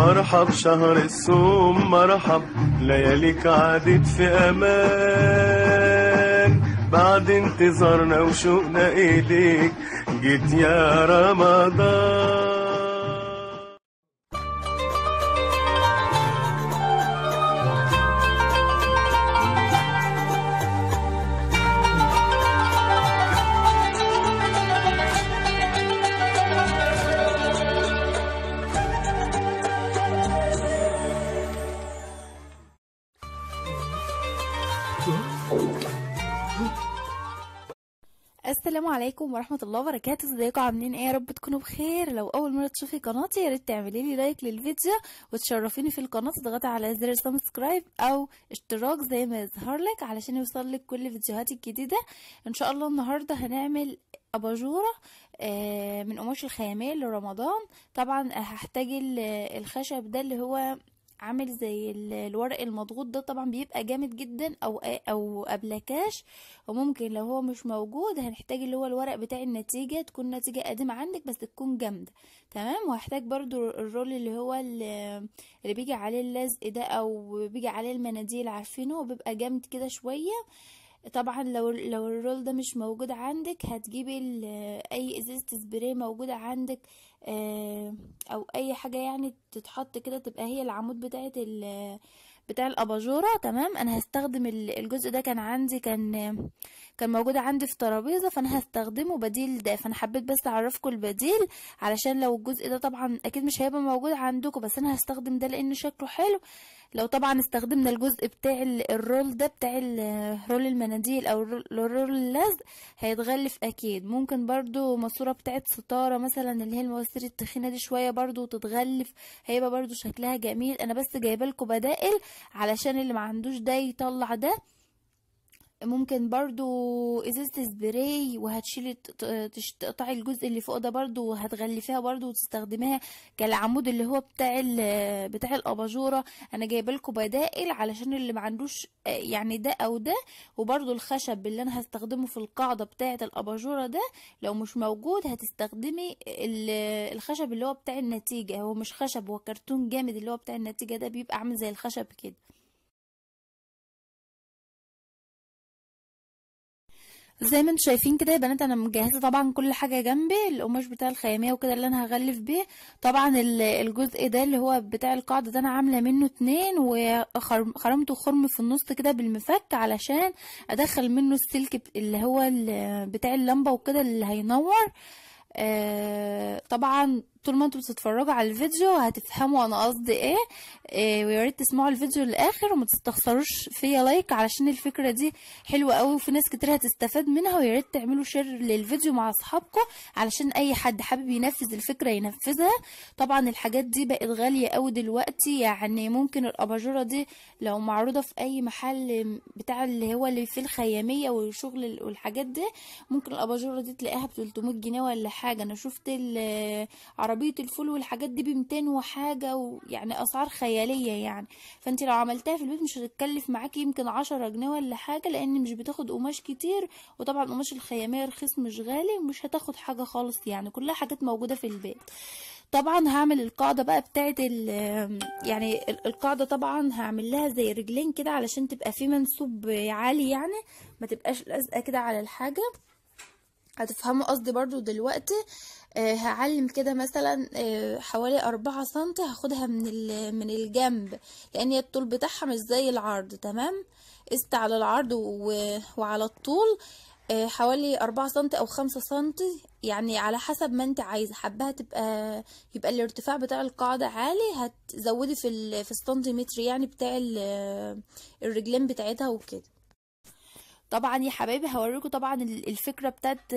مرحب شهر الصوم مرحب، لياليك عادت في امان، بعد انتظارنا وشوقنا ايديك جيت يا رمضان. السلام عليكم ورحمة الله وبركاته. ازيكم عاملين ايه؟ يا رب تكونوا بخير. لو اول مرة تشوفي قناتي يا ريت تعملي لي لايك للفيديو وتشرفيني في القناة، تضغطي على زر سبسكرايب او اشتراك زي ما يظهر لك علشان يوصل لك كل فيديوهاتي الجديدة. ان شاء الله النهاردة هنعمل اباجورة من قماش الخيامية لرمضان. طبعا هحتاج الخشب ده اللي هو عامل زي الورق المضغوط ده، طبعا بيبقى جامد جدا او ابلكاش، وممكن لو هو مش موجود هنحتاج اللي هو الورق بتاع النتيجة، تكون نتيجة قديمة عندك بس تكون جامدة. تمام. وهحتاج برضو الرول اللي هو اللي بيجي عليه اللزق ده او بيجي عليه المناديل، عارفينه بيبقى جامد كده شوية. طبعا لو الرول ده مش موجود عندك هتجيبي اي ازازة سبراي موجودة عندك او اي حاجة يعني تتحط كده تبقى هي العمود بتاع الاباجوره. تمام. انا هستخدم الجزء ده، كان عندي كان موجود عندي في ترابيزه، فانا هستخدمه بديل ده. فانا حبيت بس اعرفكم البديل علشان لو الجزء ده طبعا اكيد مش هيبقى موجود عندكم، بس انا هستخدم ده لان شكله حلو. لو طبعا استخدمنا الجزء بتاع الرول ده بتاع رول المناديل او الرول اللزق هيتغلف اكيد. ممكن برضو ماسوره بتاعت ستاره مثلا اللي هي المواسير التخينه دي شويه برضو تتغلف، هيبقى برضو شكلها جميل. انا بس جايبه لكم بدائل علشان اللي ما عندوش ده يطلع ده. ممكن برضو ازازة سبراي وهتشيلي تقطعي الجزء اللي فوق ده برضو وهتغلفيها برضو وتستخدميها كالعمود اللي هو بتاع الاباجوره. انا جايبه لكم بدائل علشان اللي ما عندوش يعني ده او ده. وبرضو الخشب اللي انا هستخدمه في القاعده بتاعه الاباجوره ده لو مش موجود هتستخدمي الخشب اللي هو بتاع النتيجه. هو مش خشب، هو كرتون جامد اللي هو بتاع النتيجه ده، بيبقى عامل زي الخشب كده. زي ما انتم شايفين كده يا بنات انا مجهزه طبعا كل حاجه جنبي، القماش بتاع الخياميه وكده اللي انا هغلف بيه. طبعا الجزء ده اللي هو بتاع القاعده ده انا عامله منه 2 وخرمته خرم في النص كده بالمفك علشان ادخل منه السلك اللي هو بتاع اللمبه وكده اللي هينور. طبعا طول ما انتوا بتتفرجوا على الفيديو هتفهموا انا قصدي ايه. ويا ريت تسمعوا الفيديو للاخر وما تستخسروش فيا لايك علشان الفكره دي حلوه قوي وفي ناس كتير هتستفاد منها. ويا ريت تعملوا شير للفيديو مع اصحابكم علشان اي حد حابب ينفذ الفكره ينفذها. طبعا الحاجات دي بقت غاليه قوي دلوقتي، يعني ممكن الاباجوره دي لو معروضه في اي محل بتاع اللي هو اللي فيه الخياميه والشغل والحاجات دي، ممكن الاباجوره دي تلاقيها ب 300 جنيه ولا حاجه. انا شفت عربيه الفول والحاجات دي ب200 وحاجه، ويعني اسعار خياليه يعني. فانت لو عملتها في البيت مش هتتكلف معاكي يمكن 10 جنيه ولا حاجه، لان مش بتاخد قماش كتير. وطبعا قماش الخياميه رخيص مش غالي، ومش هتاخد حاجه خالص، يعني كلها حاجات موجوده في البيت. طبعا هعمل القاعده بقى بتاعت يعني القاعده طبعا هعمل لها زي رجلين كده علشان تبقى في منسوب عالي، يعني ما تبقاش لازقه كده على الحاجه. هتفهموا قصدي برضو دلوقتي. هعلم كده مثلا حوالي 4 سنتي، هاخدها من الجنب لان الطول بتاعها مش زي العرض. تمام. قست على العرض وعلى الطول حوالي 4 سنتي او 5 سنتي، يعني على حسب ما انت عايزه. حباها يبقى الارتفاع بتاع القاعده عالي، هتزودي في السنتيمتر يعني بتاع الرجلين بتاعتها وكده. طبعا يا حبايبي هوريكم طبعا الفكره بتاعت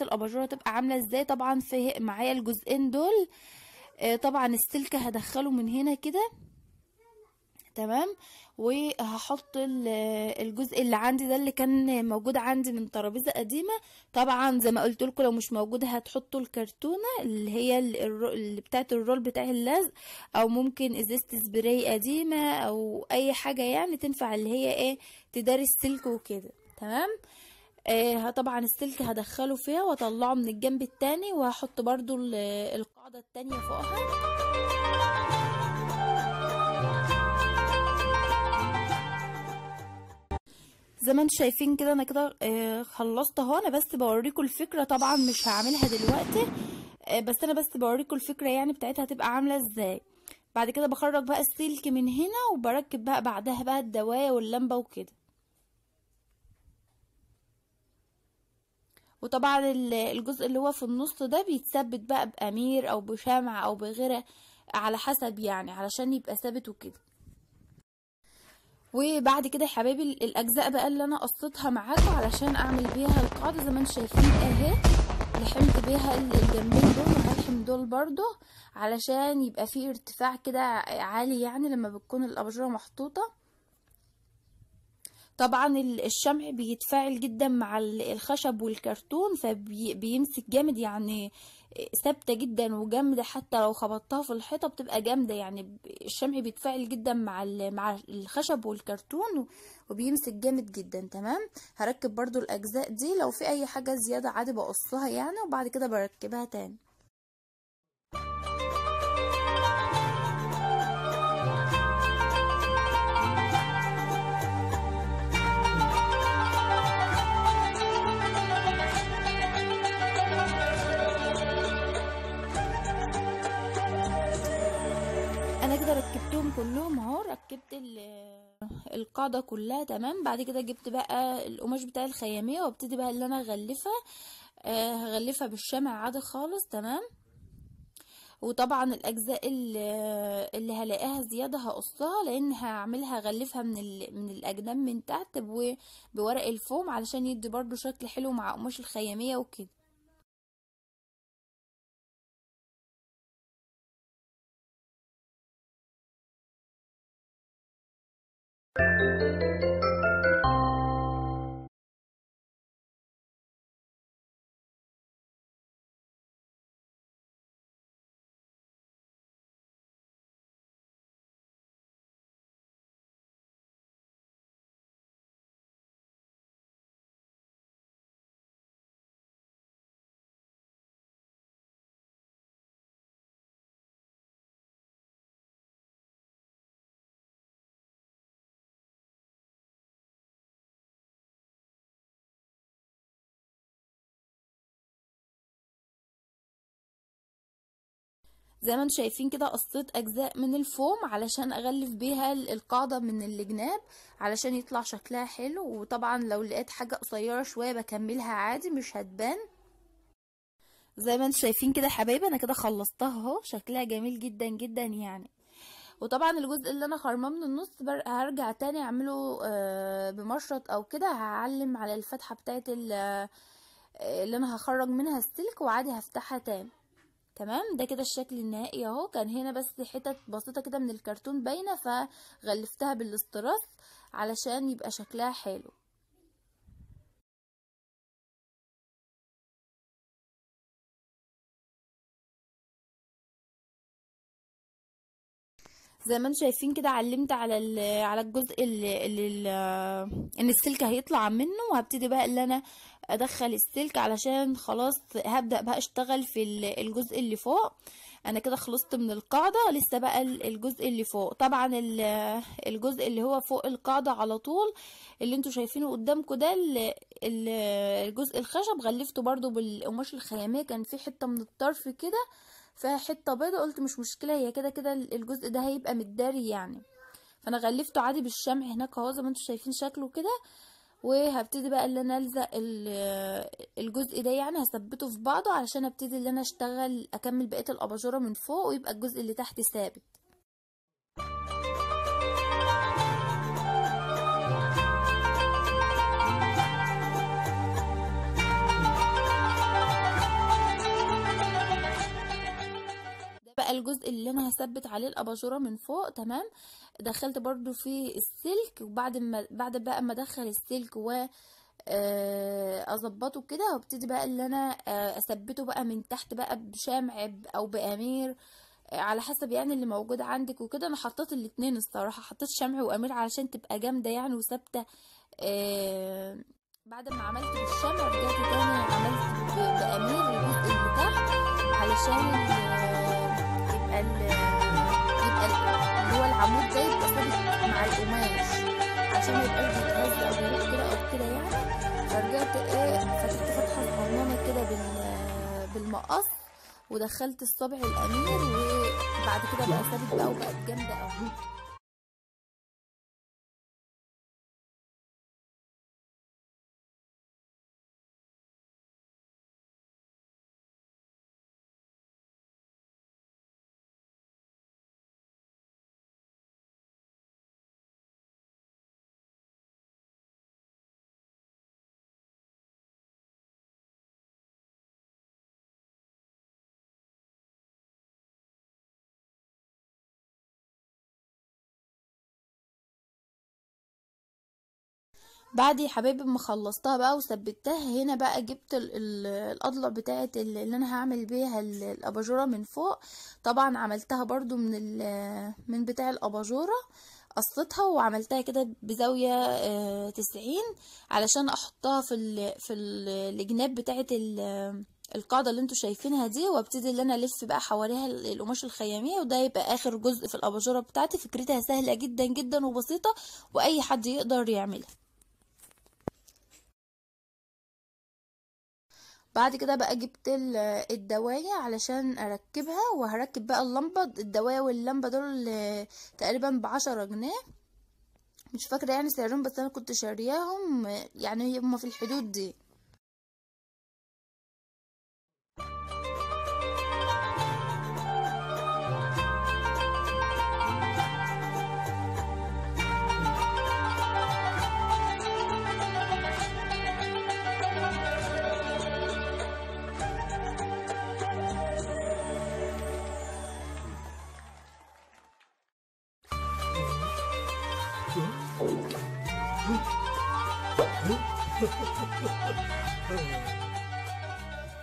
الاباجوره تبقى عامله ازاي. طبعا في معايا الجزئين دول. طبعا السلك هدخله من هنا كده. تمام. وهحط الجزء اللي عندي ده اللي كان موجود عندي من ترابيزه قديمه. طبعا زي ما قلت لكم لو مش موجوده هتحطوا الكرتونه اللي هي اللي بتاعه الرول بتاع اللزق، او ممكن ازازه سبراي قديمه او اي حاجه يعني تنفع اللي هي ايه تداري السلك وكده. تمام. طبعا السلك هدخله فيها واطلعه من الجنب التاني، وهحط برضو القاعدة التانية فوقها. زي ما انتم شايفين كده انا كده خلصت اهو. انا بس بوريكم الفكرة، طبعا مش هعملها دلوقتي، بس انا بس بوريكم الفكرة يعني بتاعتها هتبقى عاملة ازاي. بعد كده بخرج بقى السلك من هنا وبركب بقى بعدها بقى الدواية واللمبة وكده. وطبعا الجزء اللي هو في النص ده بيتثبت بقى بأمير او بشمع او بغيره على حسب يعني، علشان يبقى ثابت وكده. وبعد كده يا حبايبي الاجزاء بقى اللي انا قصيتها معاكم علشان اعمل بيها القاعده زي ما انتم شايفين اهي، لحمت بيها الجنبين دول وهلحم دول برضو علشان يبقى فيه ارتفاع كده عالي يعني لما بتكون الاباجوره محطوطه. طبعا الشمع بيتفاعل جدا مع الخشب والكرتون فبيمسك جامد يعني، ثابته جدا وجامده، حتى لو خبطتها في الحيطه بتبقى جامده يعني. الشمع بيتفاعل جدا مع الخشب والكرتون وبيمسك جامد جدا. تمام، هركب برضو الاجزاء دي، لو في اي حاجه زياده عادي بقصها يعني، وبعد كده بركبها تاني. انا كده ركبتهم كلهم اهو، ركبت القاعده كلها تمام. بعد كده جبت بقى القماش بتاع الخياميه وابتدي بقى اللي انا اغلفها. هغلفها بالشمع عادي خالص. تمام، وطبعا الاجزاء اللي هلاقيها زياده هقصها، لان هعملها هغلفها من الاجناب من تحت بورق الفوم علشان يدي برضو شكل حلو مع قماش الخياميه وكده. زي ما انتم شايفين كده قصيت اجزاء من الفوم علشان اغلف بيها القاعدة من الجناب علشان يطلع شكلها حلو. وطبعا لو لقيت حاجة قصيرة شوية بكملها عادي مش هتبان. زي ما انتم شايفين كده يا حبايبي انا كده خلصتها اهو، شكلها جميل جدا جدا يعني. وطبعا الجزء اللي انا خرماه من النص هرجع تاني اعمله بمشرط او كده، هعلم على الفتحة بتاعت اللي انا هخرج منها السلك، وعادي هفتحها تاني. تمام، ده كده الشكل النهائي اهو. كان هنا بس حتت بسيطة كده من الكرتون باينة فغلفتها بالاستراس علشان يبقى شكلها حلو. زي ما انتم شايفين كده علمت على الجزء ان السلك هيطلع منه، وهبتدي بقى اللي انا ادخل السلك علشان خلاص هبدأ بقى اشتغل في الجزء اللي فوق. انا كده خلصت من القاعدة، لسه بقى الجزء اللي فوق. طبعا الجزء اللي هو فوق القاعدة على طول اللي انتوا شايفينه قدامكم ده الجزء الخشب غلفته برضو بالقماش الخيامية، كان في حتة من الطرف كده فيها حته بيضه، قلت مش مشكله هي كده كده الجزء ده هيبقى متداري يعني، فانا غلفته عادي بالشمع هناك اهو زي ما انتم شايفين شكله كده. وهبتدي بقى اللي انا الزق الجزء ده يعني هثبته في بعضه علشان ابتدي اللي انا اشتغل اكمل بقيه الاباجوره من فوق ويبقى الجزء اللي تحت ثابت. بقى الجزء اللي انا هثبت عليه الاباجوره من فوق. تمام، دخلت برضو في السلك، وبعد ما بقى ما ادخل السلك و اظبطه كده، وابتدي بقى اللي انا اثبته بقى من تحت بقى بشمع او بامير على حسب يعني اللي موجود عندك وكده. انا حطيت الاتنين الصراحه، حطيت شمع وامير علشان تبقى جامده يعني وثابته بعد ما عملت بالشمع رجعت تاني عملت بأمير الجزء اللي تحت علشان اللي هو العمود ده يبقى ثابت مع القماش، عشان ما يبقاش بيتهز او بيروح كده او كده يعني. فرجعت فتحت فتحة صغننة كده بالمقص، ودخلت الصبع الأمير، وبعد كده بقى ثابت بقى وبقت جامدة اوي. بعد يا حبايبي ما خلصتها بقى وثبتها هنا بقى، جبت الاضلع بتاعت اللي انا هعمل بيها الاباجوره من فوق. طبعا عملتها برضو من بتاع الاباجوره، قصيتها وعملتها كده بزاويه 90 علشان احطها في الجناب بتاعت القاعده اللي انتوا شايفينها دي، وابتدي ان انا الف بقى حواليها القماش الخياميه، وده يبقى اخر جزء في الاباجوره بتاعتي. فكرتها سهله جدا جدا وبسيطه، واي حد يقدر يعملها. بعد كده بقى جبت الدواية علشان اركبها، وهركب بقى اللمبة. الدواية واللمبة دول تقريبا ب10 جنيه، مش فاكرة يعني سعرهم، بس انا كنت شارياهم يعني هما في الحدود دي.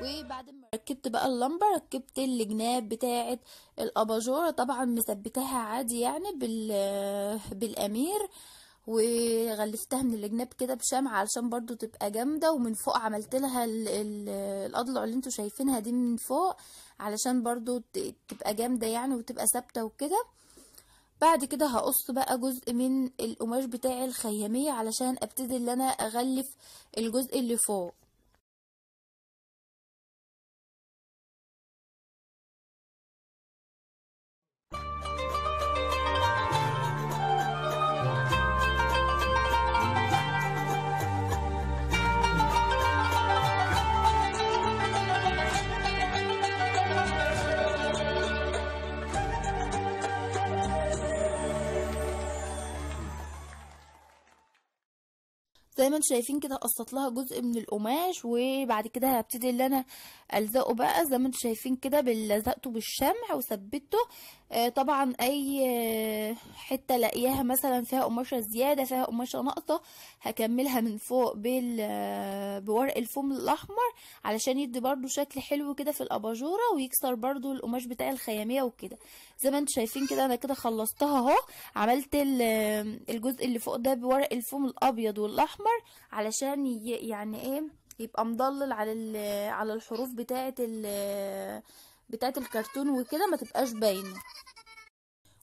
وبعد ما ركبت بقى اللمبة، ركبت الجناب بتاعة الاباجورة، طبعا مثبتها عادي يعني بالامير، وغلفتها من الجناب كده بشمع علشان برضو تبقى جامدة. ومن فوق عملت لها الاضلع اللي انتوا شايفينها دي من فوق علشان برضو تبقى جامدة يعني، وتبقى ثابتة وكده. بعد كده هقص بقى جزء من القماش بتاعي الخيامية علشان ابتدي ان انا اغلف الجزء اللي فوق. زي ما انتم شايفين كده قصت لها جزء من القماش، وبعد كده هبتدي ان انا الزقه بقى زي ما انتم شايفين كده، لزقته بالشمع وثبته. طبعا اي حته لاقياها مثلا فيها قماشه زياده، فيها قماشه ناقصه، هكملها من فوق بورق الفوم الاحمر علشان يدي برضو شكل حلو كده في الاباجوره، ويكسر برضو القماش بتاع الخياميه وكده. زي ما انتم شايفين كده انا كده خلصتها اهو. عملت الجزء اللي فوق ده بورق الفوم الابيض والاحمر علشان يعني ايه، يبقى مضلل على الحروف بتاعه الكرتون وكده، ما تبقاش باينه.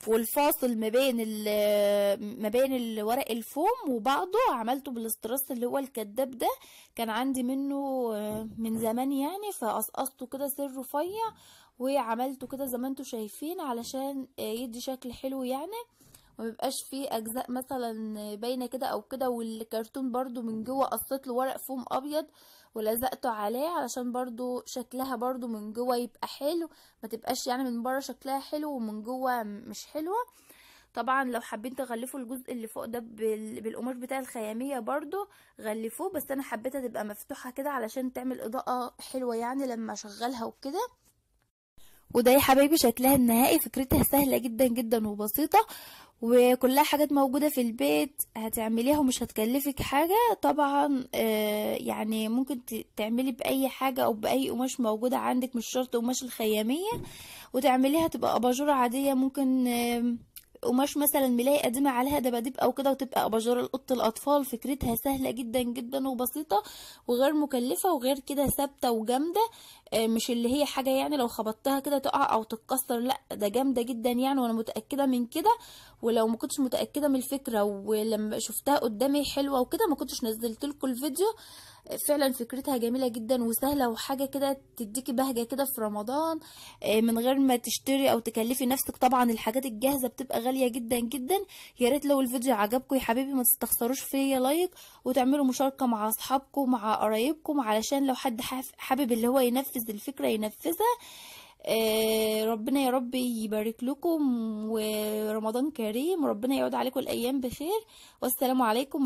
والفاصل ما بين ورق الفوم وبعضه عملته بالاسترس اللي هو الكداب ده، كان عندي منه من زمان يعني، فقصقصته كده سر رفيع وعملته كده زي ما انتوا شايفين علشان يدي شكل حلو يعني، وميبقاش فيه اجزاء مثلا باينه كده او كده. والكرتون برضو من جوه قصيت له ورق فوم ابيض ولزقته عليه علشان برضو شكلها برضو من جوه يبقى حلو، ما تبقاش يعني من بره شكلها حلو ومن جوه مش حلوه. طبعا لو حابين تغلفوا الجزء اللي فوق ده بالقماش بتاع الخياميه برضو غلفوه، بس انا حبيتها تبقى مفتوحه كده علشان تعمل اضاءه حلوه يعني لما اشغلها وكده. وده يا حبايبي شكلها النهائي. فكرتها سهلة جدا جدا وبسيطة، وكلها حاجات موجودة في البيت هتعمليها ومش هتكلفك حاجة طبعا. يعني ممكن تعملي بأي حاجة أو بأي قماش موجودة عندك، مش شرط قماش الخيامية، وتعمليها تبقى أباجورة عادية. ممكن قماش مثلا ملاية قديمة عليها دباديب او كده، وتبقى اباجوره لأوضة الاطفال. فكرتها سهلة جدا جدا وبسيطة وغير مكلفة، وغير كده ثابتة وجامدة. مش اللي هي حاجة يعني لو خبطتها كده تقع او تتكسر، لا ده جامدة جدا يعني، وانا متأكدة من كده. ولو ما كنتش متأكدة من الفكرة ولما شفتها قدامي حلوة وكده ما كنتش نزلت لكم الفيديو. فعلا فكرتها جميلة جدا وسهلة، وحاجة كده تديكي بهجة كده في رمضان من غير ما تشتري او تكلفي نفسك. طبعا الحاجات الجاهزة بتبقى غالية جدا جدا. يا ريت لو الفيديو عجبكم يا حبيبي ما تستخسروش فيا لايك، وتعملوا مشاركة مع اصحابكم ومع قرايبكم، علشان لو حد حابب اللي هو ينفذ الفكرة ينفذها. ربنا يا رب يبارك لكم، ورمضان كريم، وربنا يعود عليكم الايام بخير، والسلام عليكم.